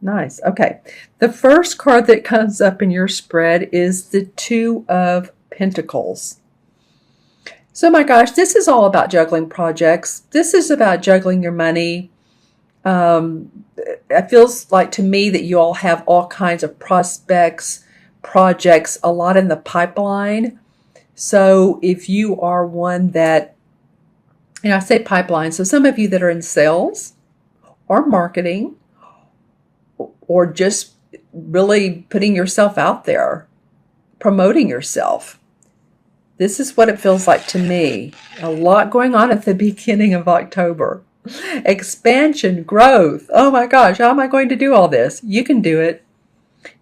Nice. Okay. The first card that comes up in your spread is the Two of Pentacles. So, my gosh, this is all about juggling projects. This is about juggling your money. It feels like to me that you all have all kinds of prospects, projects, a lot in the pipeline. So, if you are one that, I say pipeline, so some of you that are in sales or marketing or just really putting yourself out there, promoting yourself. This is what it feels like to me. A lot going on at the beginning of October. Expansion, growth. Oh my gosh, how am I going to do all this? You can do it.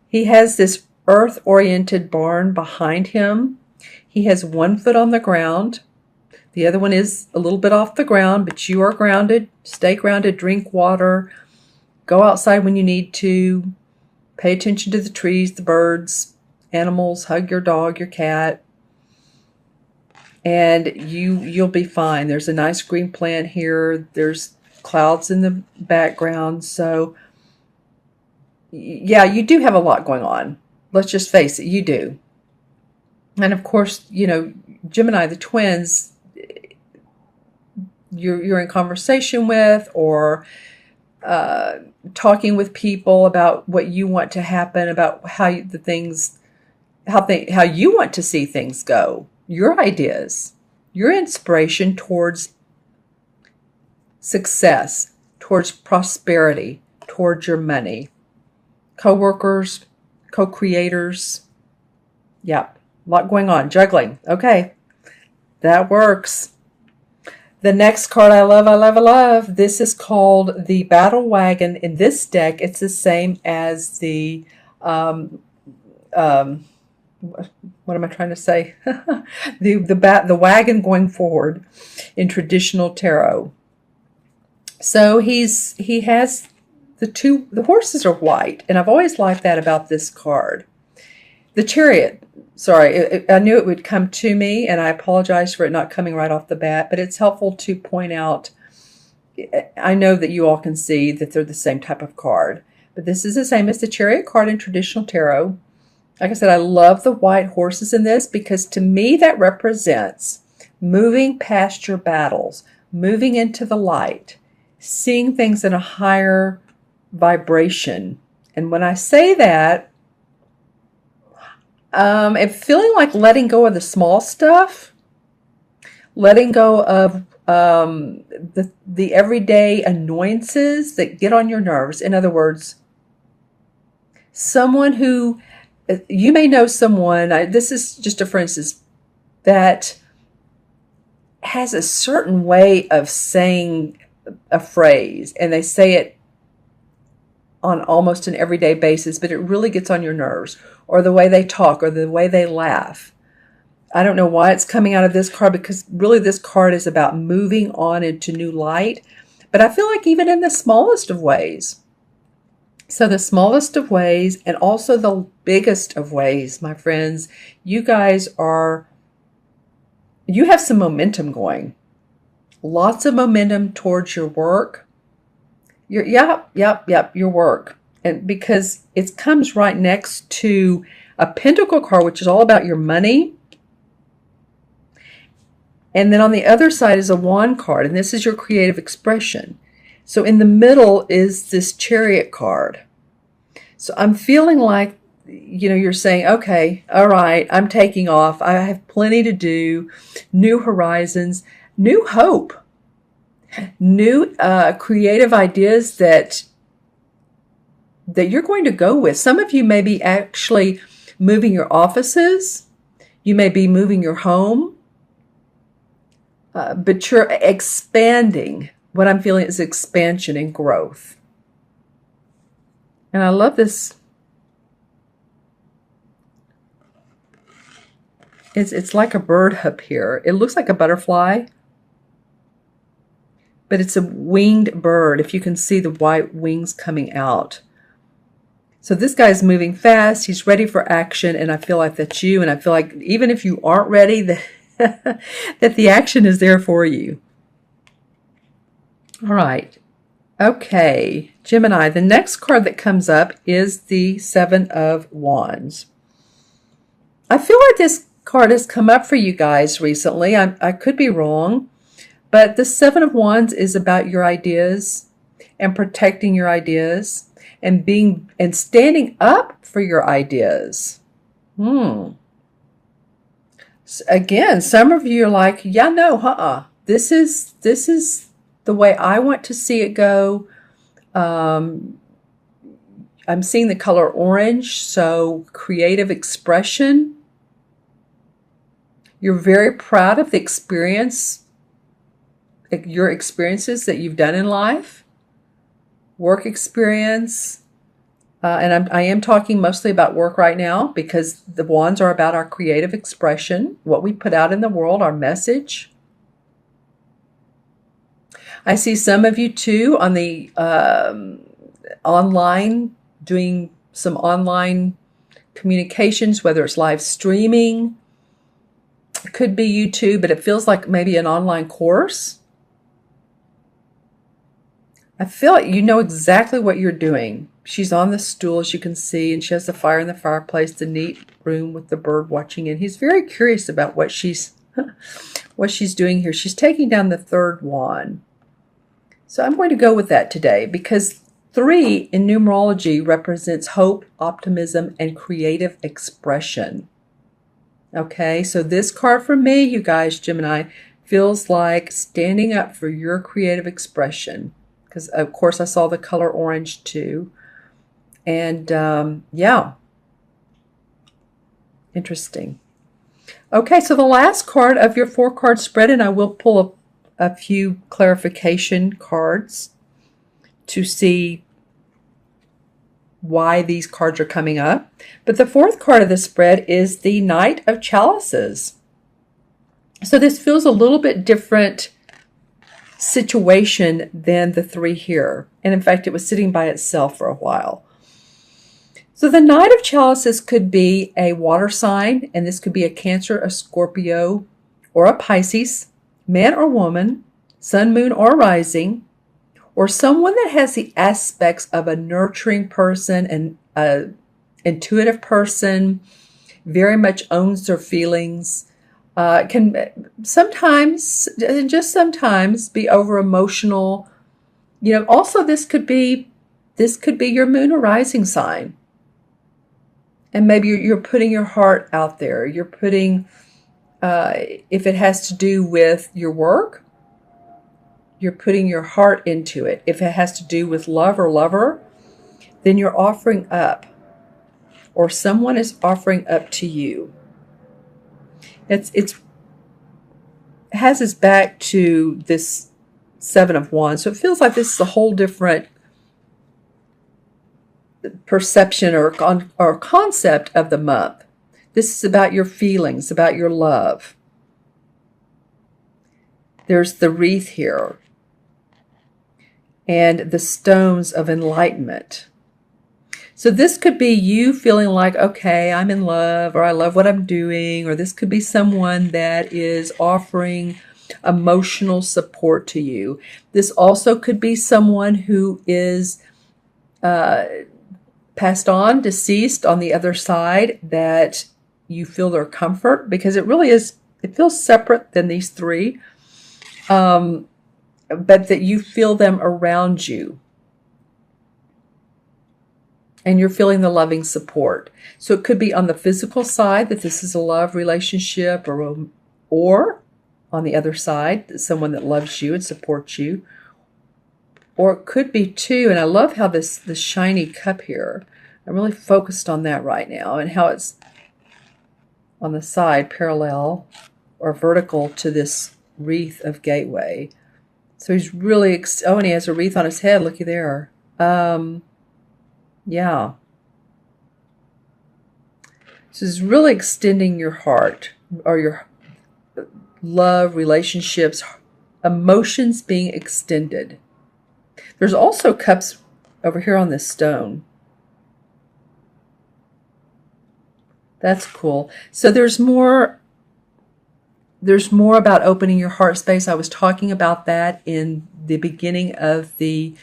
He has this earth-oriented barn behind him. He has one foot on the ground. The other one is a little bit off the ground, but you are grounded. Stay grounded, drink water. Go outside when you need to. Pay attention to the trees, the birds, animals. Hug your dog, your cat. And you'll be fine. There's a nice green plant here. There's clouds in the background. So, yeah, you do have a lot going on. Let's just face it, you do. And of course, Gemini, the twins, you're in conversation with or talking with people about what you want to happen, about how you want to see things go. Your ideas, your inspiration towards success, towards prosperity, towards your money. Co-workers, co-creators. Yep, a lot going on. Juggling. Okay, that works. The next card I love, I love, I love. This is called the Battle Wagon. In this deck, it's the same as the what am I trying to say? the wagon going forward in traditional tarot. So he has the horses are white, and I've always liked that about this card. The Chariot. Sorry, I knew it would come to me, and I apologize for it not coming right off the bat, but it's helpful to point out. I know that you all can see that they're the same type of card, but this is the same as the Chariot card in traditional tarot. Like I said, I love the white horses in this because to me that represents moving past your battles, moving into the light, seeing things in a higher vibration. And when I say that, I'm feeling like letting go of the small stuff, letting go of the everyday annoyances that get on your nerves. In other words, someone who, you may know someone, this is just a for instance, that has a certain way of saying a phrase, and they say it on almost an everyday basis, but it really gets on your nerves, or the way they talk, or the way they laugh. I don't know why it's coming out of this card, because really this card is about moving on into new light, but I feel like even in the smallest of ways. So the smallest of ways and also the biggest of ways, my friends, you have some momentum going. Lots of momentum towards your work. Your work. And because it comes right next to a Pentacle card, which is all about your money. And then on the other side is a Wand card, and this is your creative expression. So in the middle is this Chariot card. So I'm feeling like, you're saying, okay, all right, I'm taking off. I have plenty to do, new horizons, new hope, new creative ideas that you're going to go with. Some of you may be actually moving your offices. You may be moving your home. But you're expanding. What I'm feeling is expansion and growth. And I love this. It's like a bird up here. It looks like a butterfly, but it's a winged bird, if you can see the white wings coming out. So this guy's moving fast. He's ready for action, and I feel like that's you. And I feel like even if you aren't ready, that the action is there for you. All right. Okay, Gemini, the next card that comes up is the Seven of Wands. I feel like this card has come up for you guys recently. I could be wrong, but the Seven of Wands is about your ideas and protecting your ideas and standing up for your ideas. Again, some of you are like, yeah, no, this is the way I want to see it go. I'm seeing the color orange, so creative expression. You're very proud of the your experiences that you've done in life, work experience. And I am talking mostly about work right now because the wands are about our creative expression, what we put out in the world, our message. I see some of you too on the online, doing some online communications, whether it's live streaming. It could be YouTube, but it feels like maybe an online course. I feel like you know exactly what you're doing. She's on the stool, as you can see, and she has the fire in the fireplace, the neat room with the bird watching in. He's very curious about what she's doing here. She's taking down the third wand. So I'm going to go with that today because 3 in numerology represents hope, optimism, and creative expression. Okay, so this card for me, you guys, Gemini, feels like standing up for your creative expression. Because, of course, I saw the color orange too. And, yeah. Interesting. Okay, so the last card of your 4-card spread, and I will pull a few clarification cards to see why these cards are coming up. But the 4th card of the spread is the Knight of Chalices. So this feels a little bit different situation than the 3 here. And in fact, it was sitting by itself for a while. So the Knight of Chalices could be a water sign, and this could be a Cancer, a Scorpio, or a Pisces, man or woman, sun, moon, or rising, or someone that has the aspects of a nurturing person and an intuitive person, very much owns their feelings, can sometimes, just sometimes, be over emotional. You know, also this could be your moon or rising sign. And maybe you're putting your heart out there. You're putting, if it has to do with your work, you're putting your heart into it. If it has to do with love or lover, then you're offering up, or someone is offering up to you. It has us back to this 7 of Wands. So it feels like this is a whole different perception or concept of the month. This is about your feelings, about your love. There's the wreath here and the stones of enlightenment. So this could be you feeling like, okay, I'm in love, or I love what I'm doing, or this could be someone that is offering emotional support to you. This also could be someone who is passed on, deceased on the other side, that you feel their comfort, because it really is, it feels separate than these 3, but that you feel them around you. And you're feeling the loving support. So it could be on the physical side that this is a love relationship, or on the other side, someone that loves you and supports you. Or it could be too, and I love how this shiny cup here, I'm really focused on that right now, and how it's on the side parallel or vertical to this wreath of gateway. So he's really, and he has a wreath on his head, looky there. Yeah. So it's really extending your heart, or your love, relationships, emotions being extended. There's also cups over here on this stone. That's cool. So there's more about opening your heart space. I was talking about that in the beginning of the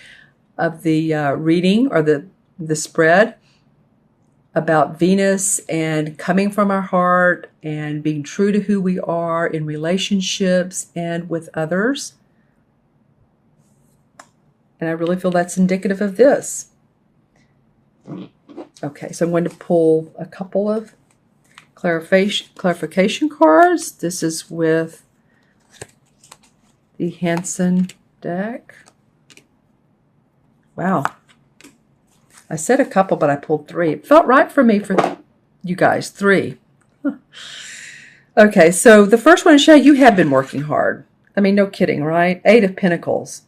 reading or the spread about Venus and coming from our heart and being true to who we are in relationships and with others. And I really feel that's indicative of this. Okay, so I'm going to pull a couple of clarification cards. This is with the Hansen deck. Wow. I said a couple, but I pulled 3. It felt right for me for you guys, 3. Okay, so the first one is, yeah, you have been working hard. I mean, no kidding, right? 8 of Pentacles.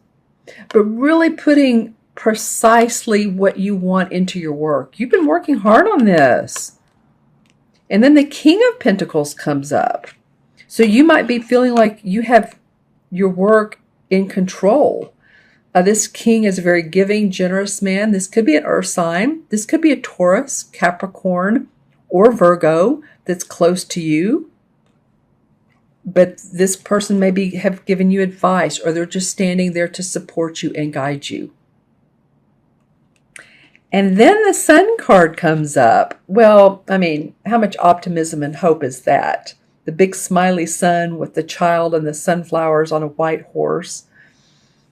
But really putting precisely what you want into your work. You've been working hard on this. And then the King of Pentacles comes up. So you might be feeling like you have your work in control. This king is a very giving, generous man. This could be an earth sign. This could be a Taurus, Capricorn, or Virgo that's close to you. But this person maybe have given you advice, or they're just standing there to support you and guide you. And then the Sun card comes up. Well, I mean, how much optimism and hope is that? The big smiley sun with the child and the sunflowers on a white horse.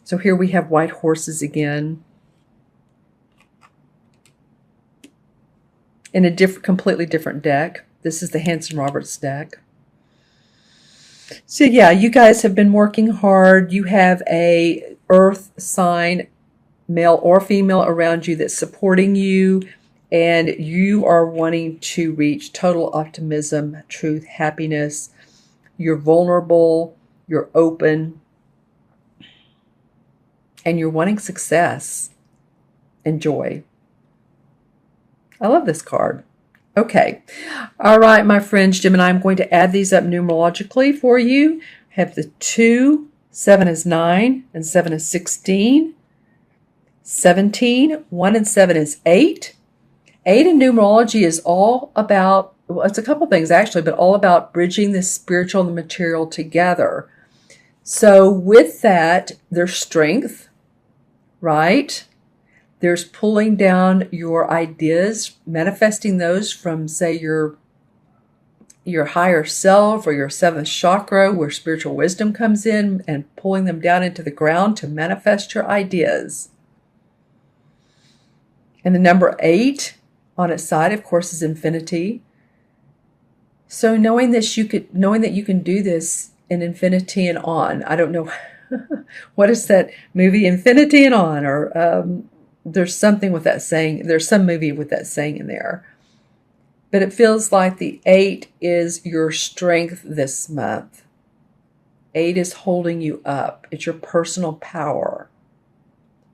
So here we have white horses again. In a completely different deck. This is the Hanson Roberts deck. So yeah, you guys have been working hard. You have a earth sign, male or female, around you that's supporting you. And you are wanting to reach total optimism, truth, happiness. You're vulnerable. You're open. And you're wanting success and joy. I love this card. Okay. All right, my friends, Gemini, I'm going to add these up numerologically for you. I have the 2, 7 is 9, and 7 is 16. 17, 1 and 7 is 8. 8 in numerology is all about, well, it's a couple things actually, but all about bridging the spiritual and the material together. So with that, there's strength, right? There's pulling down your ideas, manifesting those from, say, your higher self or your 7th chakra, where spiritual wisdom comes in, and pulling them down into the ground to manifest your ideas. And the number 8 on its side, of course, is infinity. So knowing that you can do this in infinity and on. I don't know what is that movie, Infinity and On, or there's something with that saying. There's some movie with that saying in there. But it feels like the 8 is your strength this month. 8 is holding you up. It's your personal power,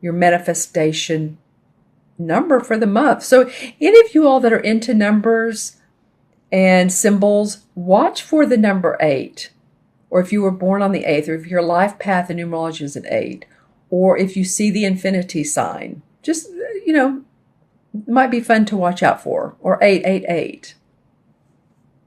your manifestation number for the month. So any of you all that are into numbers and symbols, watch for the number 8. Or if you were born on the 8th, or if your life path in numerology is an 8, or if you see the infinity sign, just, it might be fun to watch out for, or 888.